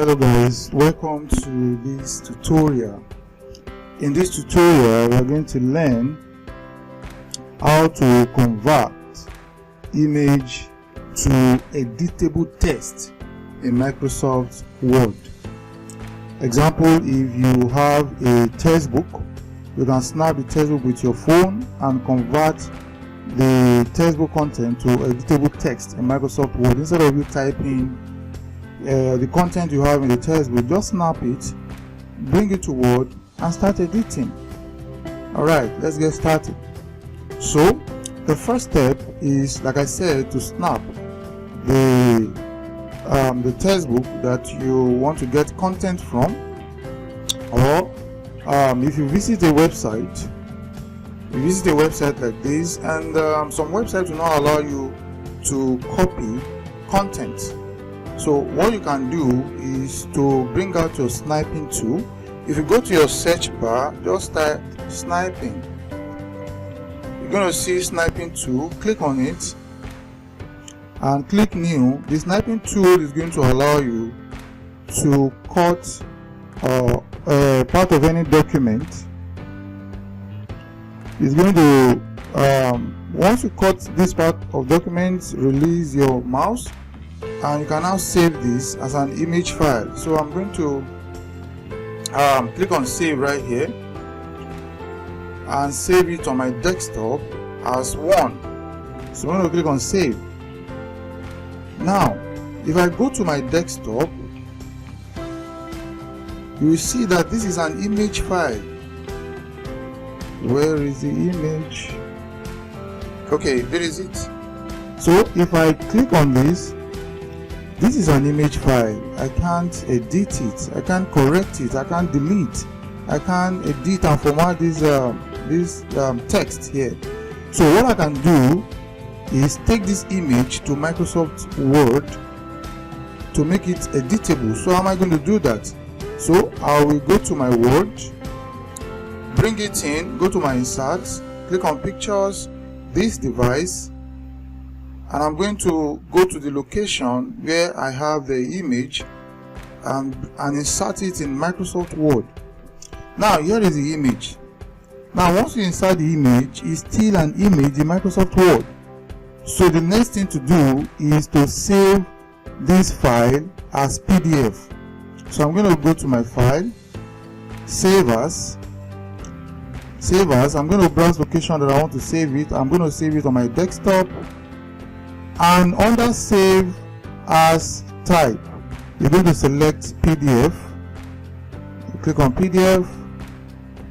Hello guys, welcome to this tutorial. In this tutorial we are going to learn how to convert image to editable text in Microsoft Word. Example, if you have a textbook, you can snap the textbook with your phone and convert the textbook content to editable text in Microsoft Word. Instead of you typing the content you have in the textbook, just snap it, bring it to Word and start editing. Alright, let's get started. So the first step is, like I said, to snap the textbook that you want to get content from, or if you visit a website, like this, and some websites will not allow you to copy content. So what you can do is to bring out your sniping tool. If you go to your search bar, just type sniping. You're going to see sniping tool. Click on it and click new. The sniping tool is going to allow you to cut part of any document. It's going to once you cut this part of documents, release your mouse and you can now save this as an image file. So I'm going to click on save right here and save it on my desktop as one. So I'm going to click on save. Now if I go to my desktop, you will see that this is an image file. Where is the image? Okay, there is it. So if I click on this is an image file. I can't edit it, I can't correct it, I can't delete, I can't edit and format this text here. So what I can do is take this image to Microsoft Word to make it editable. So how am I going to do that? So I will go to my Word, bring it in, go to my inserts, click on pictures, this device, and I'm going to go to the location where I have the image and insert it in Microsoft Word. Now here is the image. Now once you insert the image, it's still an image in Microsoft Word. So the next thing to do is to save this file as PDF. So I'm going to go to my file, save as. I'm going to browse location that I want to save it. I'm going to save it on my desktop, and under save as type, you're going to select PDF. You click on PDF,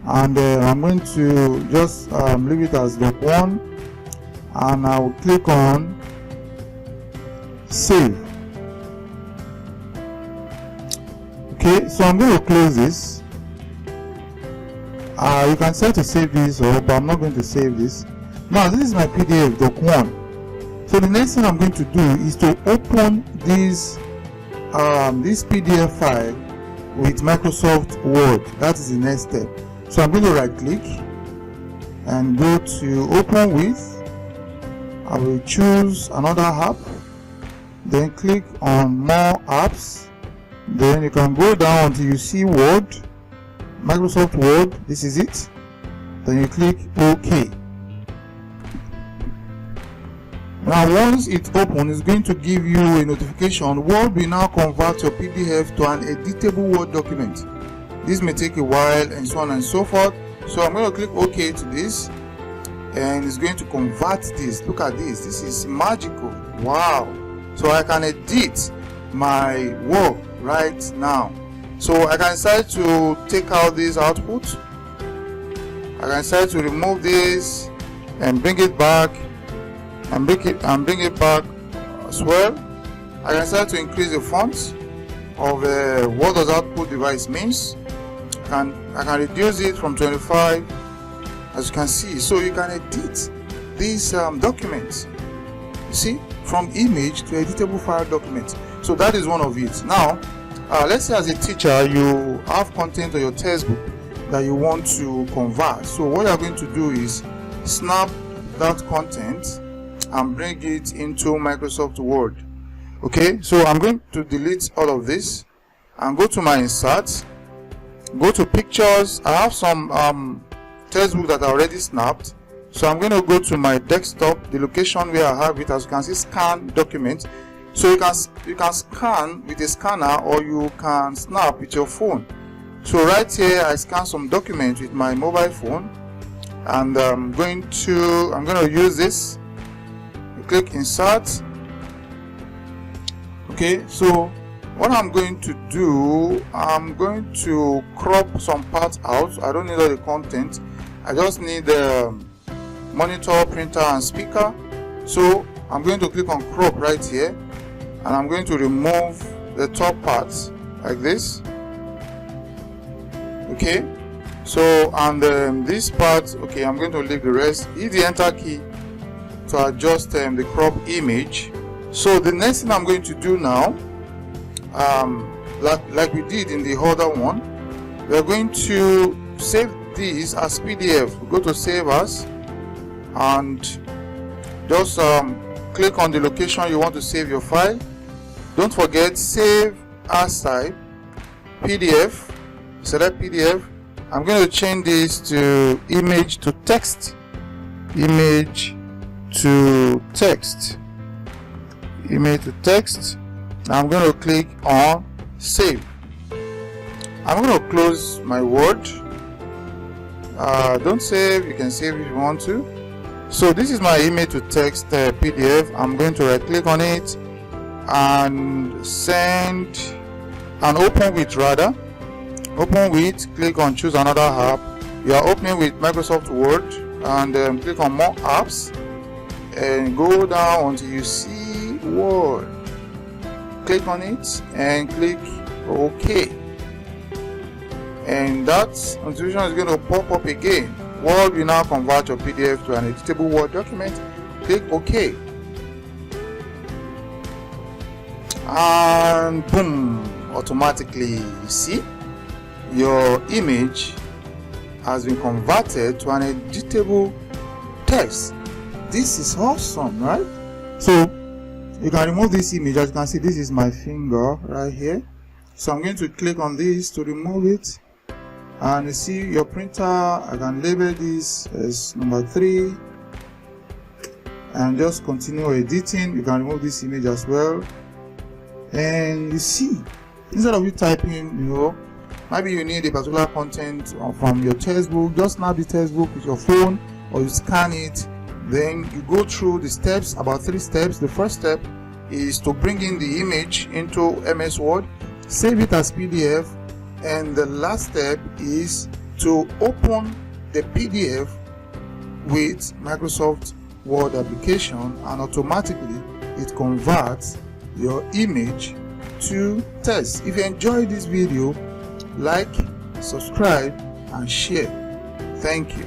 and I'm going to just leave it as doc1, and I will click on save. Okay, so I'm going to close this. You can set to save this, but I'm not going to save this. Now this is my PDF doc1. So the next thing I'm going to do is to open this PDF file with Microsoft Word. That is the next step. So I'm going to right click and go to open with. I will choose another app, then click on more apps. Then you can go down until you see Word, Microsoft Word. This is it. Then you click OK. Now once it's open, it's going to give you a notification. Word will now convert your PDF to an editable Word document. This may take a while and so on and so forth. So I'm going to click OK to this, and it's going to convert this. Look at this. This is magical. Wow. So I can edit my work right now. So I can decide to take out this output. I can decide to remove this and bring it back, and bring it back as well. I can decide to increase the font of what does output device means. I can reduce it from 25, as you can see. So you can edit these documents, you see, from image to editable file documents. So that is one of it. Now let's say as a teacher you have content on your textbook that you want to convert. So what you are going to do is snap that content and bring it into Microsoft Word. Okay, so I'm going to delete all of this and go to my insert, go to pictures. I have some textbook that I already snapped, so I'm going to go to my desktop, the location where I have it. As you can see, scan document. So you can scan with a scanner, or you can snap with your phone. So right here I scan some documents with my mobile phone, and I'm going to use this. You click insert. Okay, so what I'm going to do, I'm going to crop some parts out. I don't need all the content. I just need the monitor, printer and speaker. So I'm going to click on crop right here, and I'm going to remove the top parts like this. Okay, so and this part, okay, I'm going to leave the rest. Hit the enter key to adjust the crop image. So the next thing I'm going to do now, like we did in the other one, we're going to save this as PDF. Go to save as, and just click on the location you want to save your file. Don't forget save as type PDF. Select PDF. I'm going to change this to image to text. Image to text. Image to text. I'm going to click on save. I'm going to close my Word. Don't save, you can save if you want to. So this is my image to text PDF. I'm going to right click on it and send and open with, rather open with. Click on choose another app. You are opening with Microsoft Word, and click on more apps and go down until you see Word. Click on it and click OK, and that notification is going to pop up again. Word will now convert your PDF to an editable Word document. Click OK, and boom, automatically you see your image has been converted to an editable text. This is awesome, right? So you can remove this image. As you can see, this is my finger right here. So I'm going to click on this to remove it, and you see your printer. I can label this as number 3 and just continue editing. You can remove this image as well, and you see, instead of you typing, maybe you need a particular content from your textbook, just snap the textbook with your phone, or you scan it. Then you go through the steps, about 3 steps. The first step is to bring in the image into MS Word, save it as PDF, and the last step is to open the PDF with Microsoft Word application, and automatically it converts your image to text. If you enjoyed this video, like, subscribe and share. Thank you.